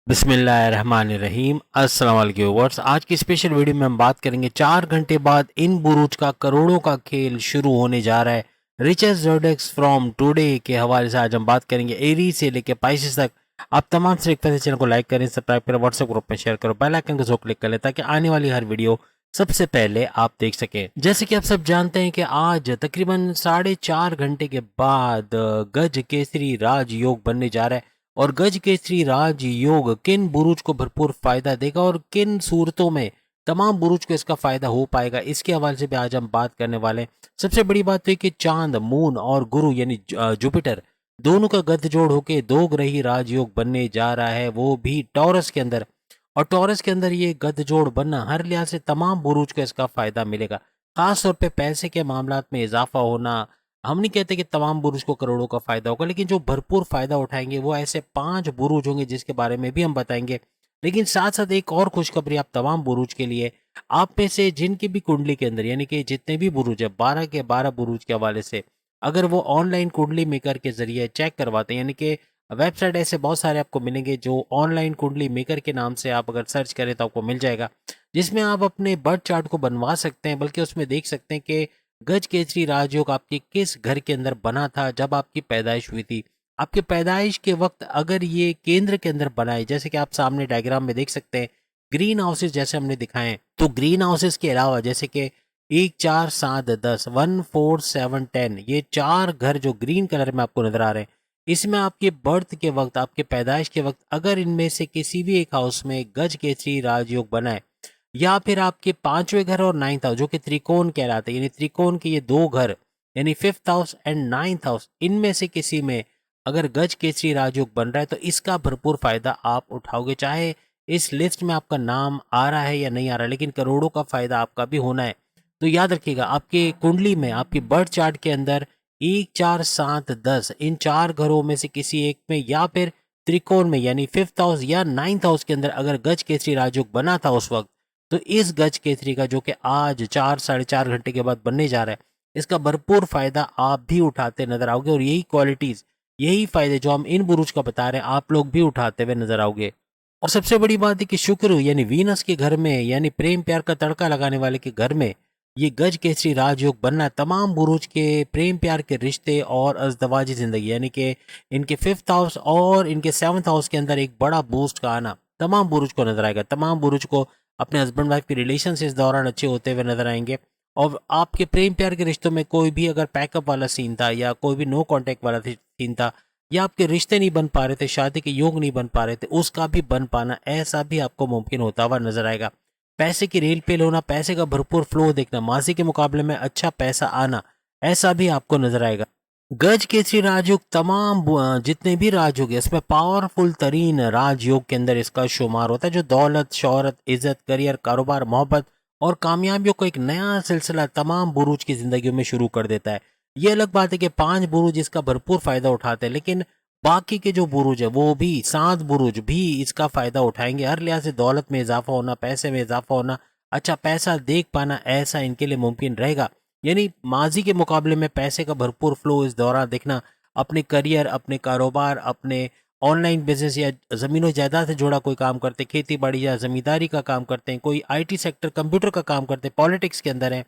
बिस्मिल्लाहिर्रहमानिर्रहीम। अस्सलाम वालेकुम व्यूअर्स। आज की स्पेशल वीडियो में हम बात करेंगे 4 घंटे बाद इन बुरुज का करोड़ों का खेल शुरू होने जा रहा है। रिचेस्ट ज़ोडिएक्स फ्रॉम टुडे के हवाले से आज हम बात करेंगे एरीज से लेकर पाइसेस तक। आप तमाम से रिक्वेस्ट है चैनल को लाइक करें, सब्सक्राइब करें, व्हाट्सएप ग्रुप में शेयर करो, बेल आइकन को जो क्लिक कर लें ताकि आने वाली हर वीडियो सबसे पहले आप देख सकें। जैसे कि आप सब जानते हैं कि आज तकरीबन 4.5 घंटे के बाद गज केसरी राजयोग बनने जा रहा है और गज केसरी राज योग किन बुरुज को भरपूर फायदा देगा और किन सूरतों में तमाम बुरुज को इसका फायदा हो पाएगा, इसके हवाले से भी आज हम बात करने वाले हैं। सबसे बड़ी बात तो है कि चांद, मून और गुरु यानी जुपिटर दोनों का गठजोड़ होके दो ग्रही राजयोग बनने जा रहा है, वो भी टॉरस के अंदर। और टॉरस के अंदर ये गठजोड़ बनना हर लिहाज से तमाम बुरुज को इसका फायदा मिलेगा। खास तौर पे पैसे के मामलात में इजाफा होना। हम नहीं कहते कि तमाम बुरुज को करोड़ों का फायदा होगा, लेकिन जो भरपूर फायदा उठाएंगे वो ऐसे 5 बुरुज होंगे जिसके बारे में भी हम बताएंगे। लेकिन साथ साथ एक और खुशखबरी आप तमाम बुरुज के लिए। आप में से जिनकी भी कुंडली के अंदर यानी कि जितने भी बुरुज है 12 के 12 बुरुज के हवाले से अगर वो ऑनलाइन कुंडली मेकर के जरिए चेक करवाते हैं, यानी कि वेबसाइट ऐसे बहुत सारे आपको मिलेंगे जो ऑनलाइन कुंडली मेकर के नाम से आप अगर सर्च करें तो आपको मिल जाएगा, जिसमें आप अपने बर्थ चार्ट को बनवा सकते हैं। बल्कि उसमें देख सकते हैं कि गज केसरी राजयोग आपके किस घर के अंदर बना था जब आपकी पैदाइश हुई थी। आपके पैदाइश के वक्त अगर ये केंद्र के अंदर बना है, जैसे कि आप सामने डायग्राम में देख सकते हैं ग्रीन हाउसेस जैसे हमने दिखाए हैं, तो ग्रीन हाउसेस के अलावा जैसे कि 1, 4, 7, 10, 1, 4, 7, 10 ये 4 घर जो ग्रीन कलर में आपको नजर आ रहे हैं, इसमें आपके बर्थ के वक्त, आपके पैदाइश के वक्त अगर इनमें से किसी भी एक हाउस में गज केसरी राजयोग बना है, या फिर आपके 5वें घर और 9th हाउस जो कि त्रिकोण कहलाते हैं, यानी त्रिकोण के ये 2 घर यानी 5th house and 9th house, इनमें से किसी में अगर गज केसरी राजयोग बन रहा है तो इसका भरपूर फायदा आप उठाओगे। चाहे इस लिस्ट में आपका नाम आ रहा है या नहीं आ रहा है, लेकिन करोड़ों का फायदा आपका भी होना है। तो याद रखिएगा आपके कुंडली में, आपकी बर्थ चार्ट के अंदर 1, 4, 7, 10 इन 4 घरों में से किसी एक में या फिर त्रिकोण में यानी 5th हाउस या 9th हाउस के अंदर अगर गज केसरी राजयोग बना था उस वक्त, तो इस गज केसरी का जो कि आज 4 साढ़े 4 घंटे के बाद बनने जा रहा है, इसका भरपूर फायदा आप भी उठाते नजर आओगे। और यही क्वालिटीज, यही फायदे जो हम इन बुरुज का बता रहे हैं आप लोग भी उठाते हुए नजर आओगे। और सबसे बड़ी बात है कि शुक्र यानी वीनस के घर में, यानी प्रेम प्यार का तड़का लगाने वाले के घर में ये गज केसरी राजयोग बनना तमाम बुरुज के प्रेम प्यार के रिश्ते और अजदवाजी जिंदगी यानी कि इनके 5th हाउस और इनके 7th हाउस के अंदर एक बड़ा बूस्ट का आना तमाम बुरुज को नजर आएगा। तमाम बुरुज को अपने हस्बैंड वाइफ के रिलेशन इस दौरान अच्छे होते हुए नजर आएंगे। और आपके प्रेम प्यार के रिश्तों में कोई भी अगर पैकअप वाला सीन था या कोई भी नो कांटेक्ट वाला सीन था, या आपके रिश्ते नहीं बन पा रहे थे, शादी के योग नहीं बन पा रहे थे, उसका भी बन पाना ऐसा भी आपको मुमकिन होता हुआ नजर आएगा। पैसे की रेल पेल होना, पैसे का भरपूर फ्लो देखना, माजी के मुकाबले में अच्छा पैसा आना, ऐसा भी आपको नजर आएगा। गज केसरी राजयोग तमाम जितने भी राजयोग है इसमें पावरफुल तरीन राजयोग के अंदर इसका शुमार होता है, जो दौलत, शोहरत, इज्जत, करियर, कारोबार, मोहब्बत और कामयाबियों को एक नया सिलसिला तमाम बुरुज की जिंदगियों में शुरू कर देता है। ये अलग बात है कि 5 बुरुज इसका भरपूर फायदा उठाते हैं, लेकिन बाकी के जो बुरुज है वो भी 7 बुरुज भी इसका फायदा उठाएंगे। हर लिहाज से दौलत में इजाफा होना, पैसे में इजाफा होना, अच्छा पैसा देख पाना, ऐसा इनके लिए मुमकिन रहेगा। यानी माजी के मुकाबले में पैसे का भरपूर फ्लो इस दौरान देखना। अपने करियर, अपने कारोबार, अपने ऑनलाइन बिजनेस या ज़मीनों जायदाद से जुड़ा कोई काम करते, खेती बाड़ी या ज़मींदारी का काम करते हैं, कोई आईटी सेक्टर कंप्यूटर का काम करते हैं, पॉलिटिक्स के अंदर है,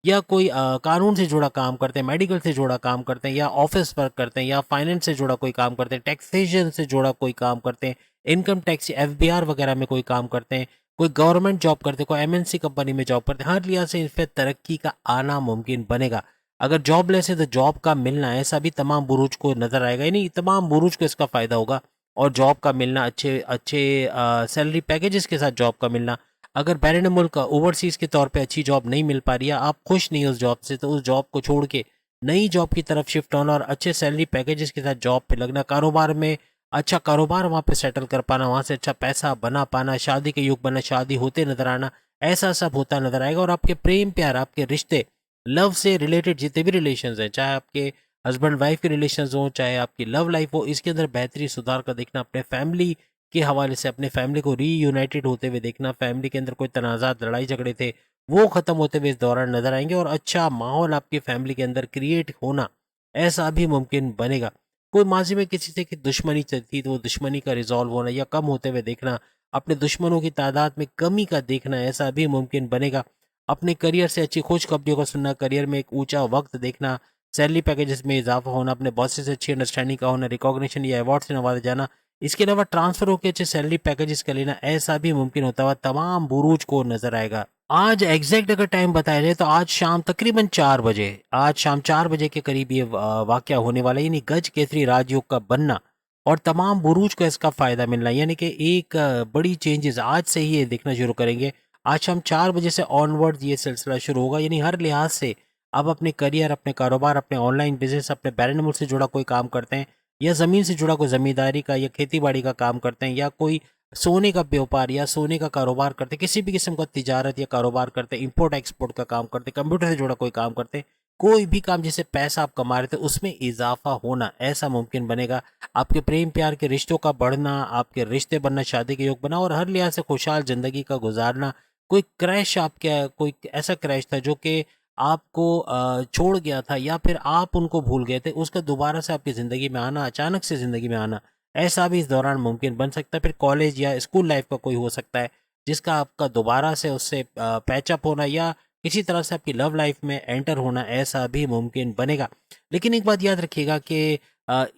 या कोई कानून से जुड़ा काम करते हैं, मेडिकल से जुड़ा काम करते हैं, या ऑफिस वर्क करते हैं, या फाइनेंस से जुड़ा कोई काम करते हैं, टैक्सेशन से जुड़ा कोई काम करते हैं, इनकम टैक्स एफबीआर वगैरह में कोई काम करते हैं, कोई गवर्नमेंट जॉब करते, कोई एमएनसी कंपनी में जॉब करते, हर लिहाज से इन पे तरक्की का आना मुमकिन बनेगा। अगर जॉबलेस है तो जॉब का मिलना, ऐसा भी तमाम बुरुज को नजर आएगा, यानी तमाम बुरुज को इसका फायदा होगा। और जॉब का मिलना, अच्छे अच्छे सैलरी पैकेजेस के साथ जॉब का मिलना। अगर बैरिन मुल्क ओवरसीज के तौर पे अच्छी जॉब नहीं मिल पा रही है, आप खुश नहीं उस जॉब से, तो उस जॉब को छोड़ के नई जॉब की तरफ शिफ्ट होना और अच्छे सैलरी पैकेजेस के साथ जॉब पे लगना, कारोबार में अच्छा कारोबार वहाँ पे सेटल कर पाना, वहाँ से अच्छा पैसा बना पाना, शादी के युग बना, शादी होते नजर आना, ऐसा सब होता नजर आएगा। और आपके प्रेम प्यार, आपके रिश्ते, लव से रिलेटेड जितने भी रिलेशंस हैं, चाहे आपके हस्बैंड वाइफ के रिलेशंस हो, चाहे आपकी लव लाइफ हो, इसके अंदर बेहतरी सुधार का देखना। अपने फैमिली के हवाले से अपने फैमिली को रीयूनाइटेड होते हुए देखना, फैमिली के अंदर कोई तनाज़ात, लड़ाई झगड़े थे वो खत्म होते हुए इस दौरान नजर आएंगे और अच्छा माहौल आपकी फैमिली के अंदर क्रिएट होना, ऐसा भी मुमकिन बनेगा। कोई माजी में किसी से की दुश्मनी चलती तो वो दुश्मनी का रिजॉल्व होना या कम होते हुए देखना, अपने दुश्मनों की तादाद में कमी का देखना, ऐसा भी मुमकिन बनेगा। अपने करियर से अच्छी खुशखबरियों का सुनना, करियर में एक ऊंचा वक्त देखना, सैलरी पैकेजेस में इजाफा होना, अपने बॉसेस से अच्छी अंडरस्टैंडिंग का होना, रिकॉग्निशन या अवार्ड से नवाजा जाना, इसके अलावा ट्रांसफर होकर अच्छे सैलरी पैकेजेस का लेना, ऐसा भी मुमकिन होता हुआ तमाम बुरूज को नजर आएगा। आज एग्जैक्ट अगर टाइम बताया जाए तो आज शाम तकरीबन 4 बजे, आज शाम 4 बजे के करीब ये वाकया होने वाला है, यानी गज केसरी राजयोग का बनना और तमाम बुरूज को इसका फायदा मिलना, यानी कि एक बड़ी चेंजेस आज से ही ये देखना शुरू करेंगे। आज शाम 4 बजे से ऑनवर्ड ये सिलसिला शुरू होगा, यानी हर लिहाज से आप अपने करियर, अपने कारोबार, अपने ऑनलाइन बिजनेस, अपने बैरन मुल्क से जुड़ा कोई काम करते हैं या ज़मीन से जुड़ा कोई ज़मींदारी का या खेती बाड़ी का काम करते हैं या कोई सोने का व्यापार या सोने का कारोबार करते हैं, किसी भी किस्म का तिजारत या कारोबार करते हैं, इंपोर्ट एक्सपोर्ट का काम करते हैं, कंप्यूटर से जुड़ा कोई काम करते हैं, कोई भी काम जिससे पैसा आप कमा रहे थे उसमें इजाफा होना, ऐसा मुमकिन बनेगा। आपके प्रेम प्यार के रिश्तों का बढ़ना, आपके रिश्ते बनना, शादी के योग बना और हर लिहाज से खुशहाल जिंदगी का गुजारना। कोई क्रैश आपके, कोई ऐसा क्रैश था जो कि आपको छोड़ गया था या फिर आप उनको भूल गए थे, उसका दोबारा से आपकी ज़िंदगी में आना, अचानक से ज़िंदगी में आना, ऐसा भी इस दौरान मुमकिन बन सकता है। फिर कॉलेज या स्कूल लाइफ का कोई हो सकता है जिसका आपका दोबारा से उससे पैचअप होना या किसी तरह से आपकी लव लाइफ में एंटर होना, ऐसा भी मुमकिन बनेगा। लेकिन एक बात याद रखिएगा कि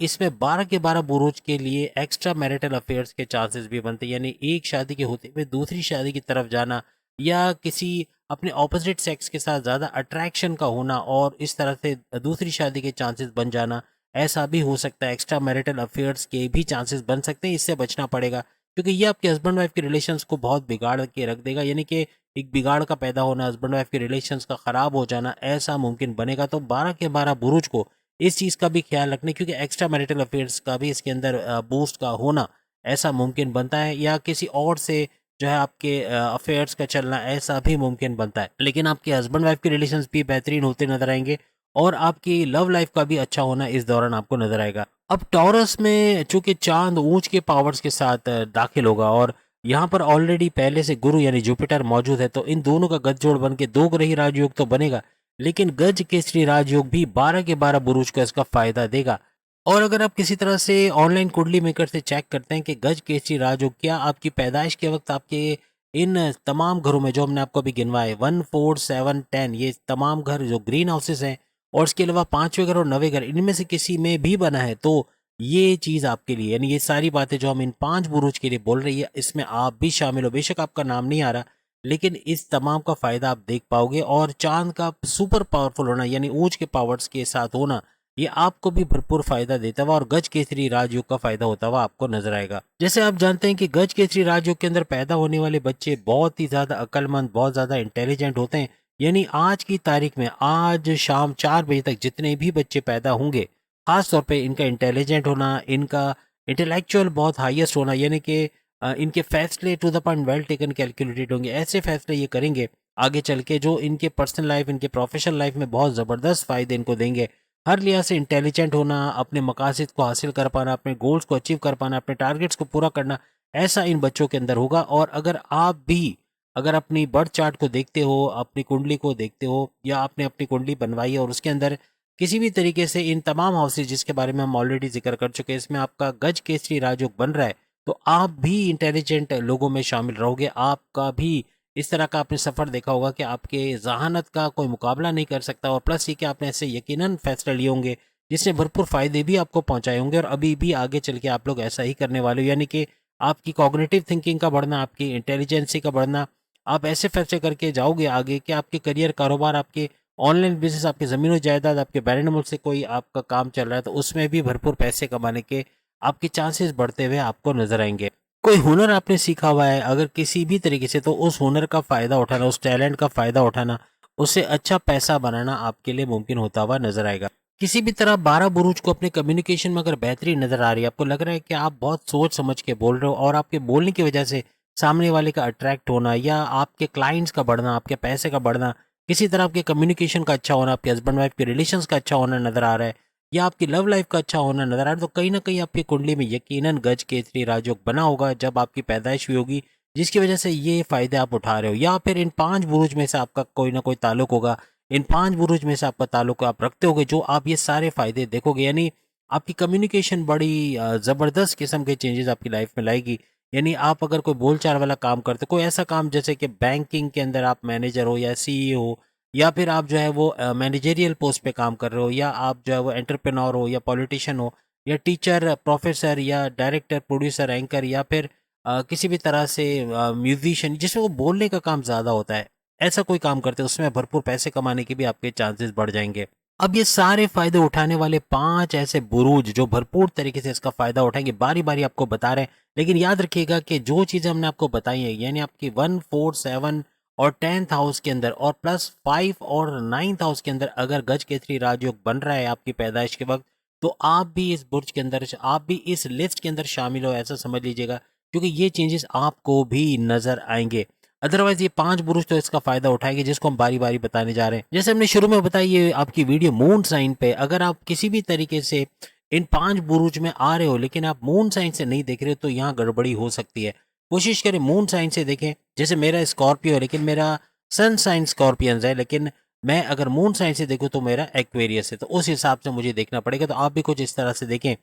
इसमें 12 के 12 बुरुज के लिए एक्स्ट्रा मैरिटल अफेयर्स के चांसेस भी बनते हैं, यानी एक शादी के होते हुए दूसरी शादी की तरफ जाना या किसी अपने ऑपोजिट सेक्स के साथ ज़्यादा अट्रैक्शन का होना और इस तरह से दूसरी शादी के चांसेस बन जाना, ऐसा भी हो सकता है। एक्स्ट्रा मैरिटल अफेयर्स के भी चांसेस बन सकते हैं, इससे बचना पड़ेगा क्योंकि ये आपके हस्बैंड वाइफ के रिलेशंस को बहुत बिगाड़ के रख देगा, यानी कि एक बिगाड़ का पैदा होना, हस्बैंड वाइफ के रिलेशंस का ख़राब हो जाना, ऐसा मुमकिन बनेगा। तो 12 के 12 बुरुज को इस चीज़ का भी ख्याल रखने, क्योंकि एक्स्ट्रा मैरिटल अफेयर्स का भी इसके अंदर बूस्ट का होना ऐसा मुमकिन बनता है, या किसी और से जो है आपके अफेयर्स का चलना, ऐसा भी मुमकिन बनता है। लेकिन आपके हस्बैंड वाइफ के रिलेशंस भी बेहतरीन होते नजर आएंगे और आपकी लव लाइफ का भी अच्छा होना इस दौरान आपको नजर आएगा। अब टॉरस में चूंकि चांद ऊंच के पावर्स के साथ दाखिल होगा और यहाँ पर ऑलरेडी पहले से गुरु यानी जुपिटर मौजूद है, तो इन दोनों का गठजोड़ बन के दो ग्रही राजयोग तो बनेगा, लेकिन गज केसरी राजयोग भी 12 के 12 बुरुज को इसका फायदा देगा। और अगर आप किसी तरह से ऑनलाइन कुंडली मेकर से चेक करते हैं कि गज केसरी राजयोग क्या आपकी पैदाइश के वक्त आपके इन तमाम घरों में जो हमने आपको अभी गिनवाए 1, 4, 7, 10, ये तमाम घर जो ग्रीन हाउसेस हैं और इसके अलावा 5वें घर और 9वें घर, इनमें से किसी में भी बना है तो ये चीज़ आपके लिए, यानी ये सारी बातें जो हम इन 5 बुरुज के लिए बोल रही है इसमें आप भी शामिल हो। बेशक आपका नाम नहीं आ रहा, लेकिन इस तमाम का फायदा आप देख पाओगे और चांद का सुपर पावरफुल होना यानी ऊंच के पावर्स के साथ होना, ये आपको भी भरपूर फायदा देता हुआ और गज केसरी राजयोग का फायदा होता हुआ आपको नजर आएगा। जैसे आप जानते हैं कि गज केसरी राजयोग के अंदर पैदा होने वाले बच्चे बहुत ही ज्यादा अक्लमंद, बहुत ज्यादा इंटेलिजेंट होते हैं, यानी आज की तारीख में आज शाम 4 बजे तक जितने भी बच्चे पैदा होंगे, खास तौर पे इनका इंटेलिजेंट होना, इनका इंटेलेक्चुअल बहुत हाईएस्ट होना, यानी कि इनके फैसले to the point well taken calculated होंगे, ऐसे फैसले ये करेंगे आगे चल के जो इनके पर्सनल लाइफ, इनके प्रोफेशनल लाइफ में बहुत ज़बरदस्त फायदे इनको देंगे। हर लिहाज से इंटेलिजेंट होना, अपने मकासद को हासिल कर पाना, अपने गोल्स को अचीव कर पाना, अपने टारगेट्स को पूरा करना, ऐसा इन बच्चों के अंदर होगा। और अगर आप भी अगर अपनी बर्थ चार्ट को देखते हो, अपनी कुंडली को देखते हो या आपने अपनी कुंडली बनवाई है और उसके अंदर किसी भी तरीके से इन तमाम हाउसेज जिसके बारे में हम ऑलरेडी जिक्र कर चुके हैं इसमें आपका गज केसरी राजयोग बन रहा है, तो आप भी इंटेलिजेंट लोगों में शामिल रहोगे। आपका भी इस तरह का आपने सफ़र देखा होगा कि आपके जहानत का कोई मुकाबला नहीं कर सकता, और प्लस ये कि आपने ऐसे यकीनन फैसले लिए होंगे जिसने भरपूर फ़ायदे भी आपको पहुंचाए होंगे और अभी भी आगे चल के आप लोग ऐसा ही करने वाले हो, यानी कि आपकी कॉग्निटिव थिंकिंग का बढ़ना, आपकी इंटेलिजेंसी का बढ़ना, आप ऐसे फैसले करके जाओगे आगे कि आपके करियर, कारोबार, आपके ऑनलाइन बिजनेस, आपकी ज़मीन जायदाद, आपके बैरन मुल्क से कोई आपका काम चल रहा है तो उसमें भी भरपूर पैसे कमाने के आपके चांसेस बढ़ते हुए आपको नजर आएंगे। कोई हुनर आपने सीखा हुआ है अगर किसी भी तरीके से, तो उस हुनर का फ़ायदा उठाना, उस टैलेंट का फ़ायदा उठाना, उससे अच्छा पैसा बनाना आपके लिए मुमकिन होता हुआ नजर आएगा। किसी भी तरह 12 बुरुज को अपने कम्युनिकेशन में अगर बेहतरी नजर आ रही है, आपको लग रहा है कि आप बहुत सोच समझ के बोल रहे हो और आपके बोलने की वजह से सामने वाले का अट्रैक्ट होना या आपके क्लाइंट्स का बढ़ना, आपके पैसे का बढ़ना, किसी तरह आपके कम्युनिकेशन का अच्छा होना, आपके हस्बैंड वाइफ के रिलेशंस का अच्छा होना नजर आ रहा है या आपकी लव लाइफ का अच्छा होना नजर आ रहा है, तो कहीं ना कहीं आपकी कुंडली में यकीनन गज केसरी राजयोग बना होगा जब आपकी पैदाइश हुई होगी, जिसकी वजह से ये फायदे आप उठा रहे हो। या फिर इन 5 बुरुज में से आपका कोई ना कोई ताल्लुक होगा, इन 5 बुरुज में से आपका ताल्लुक आप रखते होगे जो आप ये सारे फायदे देखोगे, यानी आपकी कम्युनिकेशन बड़ी ज़बरदस्त किस्म के चेंजेस आपकी लाइफ में लाएगी। यानी आप अगर कोई बोलचाल वाला काम करते, कोई ऐसा काम जैसे कि बैंकिंग के अंदर आप मैनेजर हो या सीईओ हो, या फिर आप जो है वो मैनेजेरियल पोस्ट पे काम कर रहे हो, या आप जो है वो एंटरप्रेन्योर हो या पॉलिटिशियन हो या टीचर, प्रोफेसर या डायरेक्टर, प्रोड्यूसर, एंकर, या फिर किसी भी तरह से म्यूजिशियन जिसमें वो बोलने का काम ज़्यादा होता है, ऐसा कोई काम करते हैं उसमें भरपूर पैसे कमाने के भी आपके चांसेस बढ़ जाएंगे। अब ये सारे फायदे उठाने वाले 5 ऐसे बुरूज जो भरपूर तरीके से इसका फायदा उठाएंगे, बारी बारी आपको बता रहे हैं। लेकिन याद रखिएगा कि जो चीज़ें हमने आपको बताई हैं, यानी आपकी 1, 4, 7 और 10th हाउस के अंदर और प्लस 5 और 9th हाउस के अंदर अगर गज केसरी राजयोग बन रहा है आपकी पैदाइश के वक्त, तो आप भी इस बुर्ज के अंदर, आप भी इस लिस्ट के अंदर शामिल हो, ऐसा समझ लीजिएगा, क्योंकि ये चेंजेस आपको भी नजर आएंगे। अदरवाइज ये 5 बुरुज तो इसका फायदा उठाएंगे, जिसको हम बारी बारी बताने जा रहे हैं। जैसे हमने शुरू में बताया, ये आपकी वीडियो मून साइन पे, अगर आप किसी भी तरीके से इन 5 बुरुज में आ रहे हो लेकिन आप मून साइन से नहीं देख रहे हो, तो यहाँ गड़बड़ी हो सकती है। कोशिश करें मून साइन से देखें। जैसे मेरा स्कॉर्पियो है लेकिन मेरा सन साइन स्कॉर्पियंस है, लेकिन मैं अगर मून साइन से देखूं तो मेरा एक्वेरियस है, तो उस हिसाब से मुझे देखना पड़ेगा। तो आप भी कुछ इस तरह से देखें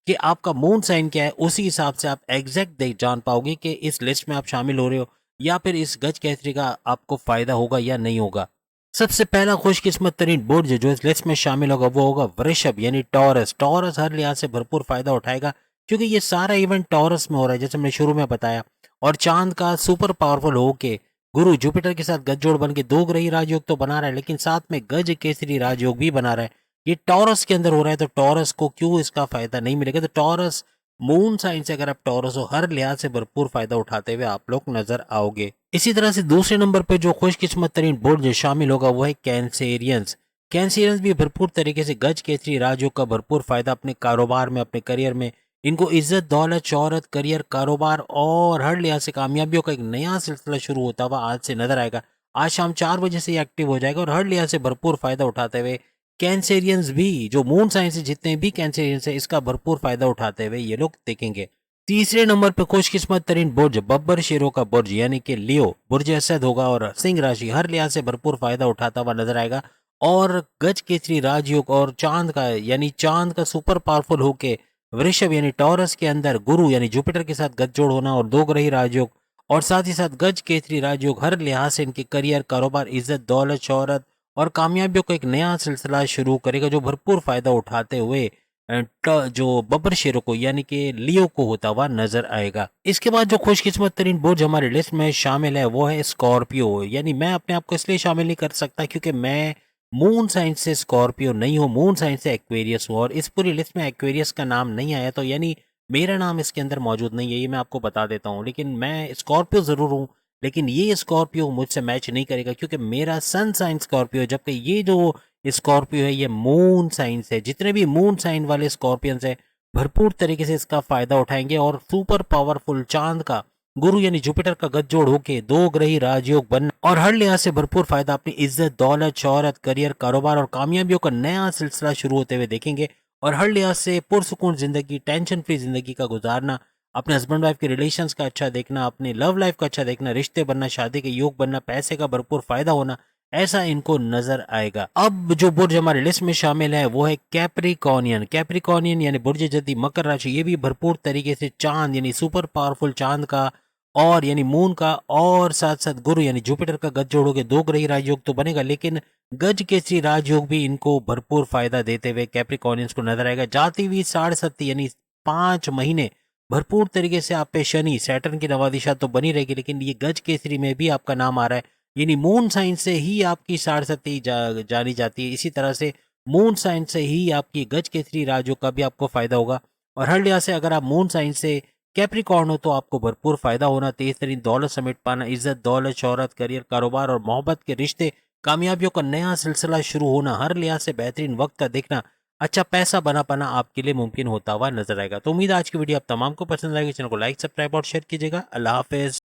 कि आपका मून साइन क्या है, उसी हिसाब से आप एग्जैक्ट देख जान पाओगे कि इस लिस्ट में आप शामिल हो रहे हो या फिर इस गज कैसरी का आपको फायदा होगा या नहीं होगा। सबसे पहला खुशकिस्मत तरीन बुर्ज जो इस लिस्ट में शामिल होगा वो होगा वृषभ यानी टॉरस। टॉरस हर लिहाज से भरपूर फायदा उठाएगा, क्योंकि ये सारा इवेंट टॉरस में हो रहा है, जैसे हमने शुरू में बताया। और चांद का सुपर पावरफुल होके गुरु जुपिटर के साथ गजजोड़ बन के 2 ग्रही राजयोग तो बना रहा है, लेकिन साथ में गज केसरी राजयोग भी बना रहा है। ये टॉरस के अंदर हो रहा है, तो टॉरस को क्यों इसका फायदा नहीं मिलेगा। तो टॉरस मून साइन से अगर आप टॉरस हो, हर लिहाज से भरपूर फायदा उठाते हुए आप लोग नजर आओगे। इसी तरह से दूसरे नंबर पे जो खुशकिस्मत तरीन बुर्ज शामिल होगा वो है कैंसेरियंस। कैंसेरियंस भी भरपूर तरीके से गज केसरी राजयोग का भरपूर फायदा अपने कारोबार में, अपने करियर में, इनको इज्जत, दौलत, शोहरत, करियर, कारोबार और हर लिहाज से कामयाबियों का एक नया सिलसिला शुरू होता हुआ आज से नजर आएगा। आज शाम 4 बजे से ये एक्टिव हो जाएगा और हर लिहाज से भरपूर फायदा उठाते हुए कैंसेरियंस भी, जो मून साइन से जितने भी कैंसेरियंस है, इसका भरपूर फायदा उठाते हुए ये लोग देखेंगे। तीसरे नंबर पर खुशकिस्मत तरीन बुर्ज बब्बर शेरों का बुर्ज यानी कि लियो बुर्ज असद होगा, और सिंह राशि हर लिहाज से भरपूर फायदा उठाता हुआ नजर आएगा। और गज केसरी राजयोग और चांद का, यानी चांद का सुपर पावरफुल होके वृषभ यानी टॉरस के अंदर गुरु यानी जुपिटर के साथ गठजोड़ होना और 2 ग्रही राजयोग, और साथ ही साथ गज केसरी राजयोग हर लिहाज से इनके करियर, कारोबार, इज्जत, दौलत, शोहरत और कामयाबियों का एक नया सिलसिला शुरू करेगा, जो भरपूर फायदा उठाते हुए जो बब्बर शेरों को यानी कि लियो को होता हुआ नजर आएगा। इसके बाद जो खुशकिस्मत तरीन बुर्ज हमारी लिस्ट में शामिल है वो है स्कॉर्पियो। यानी मैं अपने आप को इसलिए शामिल नहीं कर सकता क्योंकि मैं मून साइन से स्कॉर्पियो नहीं हूँ, मून साइन से एक्वेरियस हूँ, और इस पूरी लिस्ट में एक्वेरियस का नाम नहीं आया, तो यानी मेरा नाम इसके अंदर मौजूद नहीं है, ये मैं आपको बता देता हूँ। लेकिन मैं स्कॉर्पियो जरूर हूँ, लेकिन ये स्कॉर्पियो मुझसे मैच नहीं करेगा क्योंकि मेरा सन साइन स्कॉर्पियो है, जबकि ये जो स्कॉर्पियो है ये मून साइन से। जितने भी मून साइन वाले स्कॉर्पियंस है भरपूर तरीके से इसका फायदा उठाएंगे, और सुपर पावरफुल चांद का गुरु यानी जुपिटर का गठजोड़ होके 2 ग्रही राजयोग बनना और हर लिहाज से भरपूर फायदा अपनी इज्जत, दौलत, शोहरत, करियर, कारोबार और कामयाबियों का नया सिलसिला शुरू होते हुए देखेंगे। और हर लिहाज से पुरसुकून जिंदगी, टेंशन फ्री जिंदगी का गुजारना, अपने हस्बैंड वाइफ के रिलेशंस का अच्छा देखना, अपने लव लाइफ का अच्छा देखना, रिश्ते बनना, शादी के योग बनना, पैसे का भरपूर फायदा होना, ऐसा इनको नजर आएगा। अब जो बुर्ज हमारे लिस्ट में शामिल है वो है कैप्रिकॉर्नियन। कैप्रिकॉर्नियन यानी बुर्ज जदी मकर राशि, ये भी भरपूर तरीके से चांद यानी सुपर पावरफुल चांद का और यानी मून का और साथ साथ गुरु यानी जुपिटर का गज जोड़ोगे 2 ग्रही राजयोग तो बनेगा, लेकिन गज केसरी राजयोग भी इनको भरपूर फायदा देते हुए कैप्रिकॉर्नियंस को नजर आएगा। जाती हुई 7.5 यानी 5 महीने भरपूर तरीके से आप पे शनि, सैटर्न की नवादिशा तो बनी रहेगी, लेकिन ये गज केसरी में भी आपका नाम आ रहा है, यानी मून साइन से ही आपकी 7.5 जानी जाती है। इसी तरह से मून साइन से ही आपकी गज केसरी राजयोग का भी आपको फायदा होगा। और हर लिहाज से अगर आप मून साइन से कैप्रिकॉर्न हो तो आपको भरपूर फायदा होना, तेज तरीन दौलत समेट पाना, इज्जत, दौलत, शोहरत, करियर, कारोबार और मोहब्बत के रिश्ते, कामयाबियों का नया सिलसिला शुरू होना, हर लिहाज से बेहतरीन वक्त का देखना, अच्छा पैसा बना पाना आपके लिए मुमकिन होता हुआ नजर आएगा। तो उम्मीद है आज की वीडियो आप तमाम को पसंद आएगी। चैनल को लाइक, सब्सक्राइब और शेयर कीजिएगा। अल्लाह हाफिज।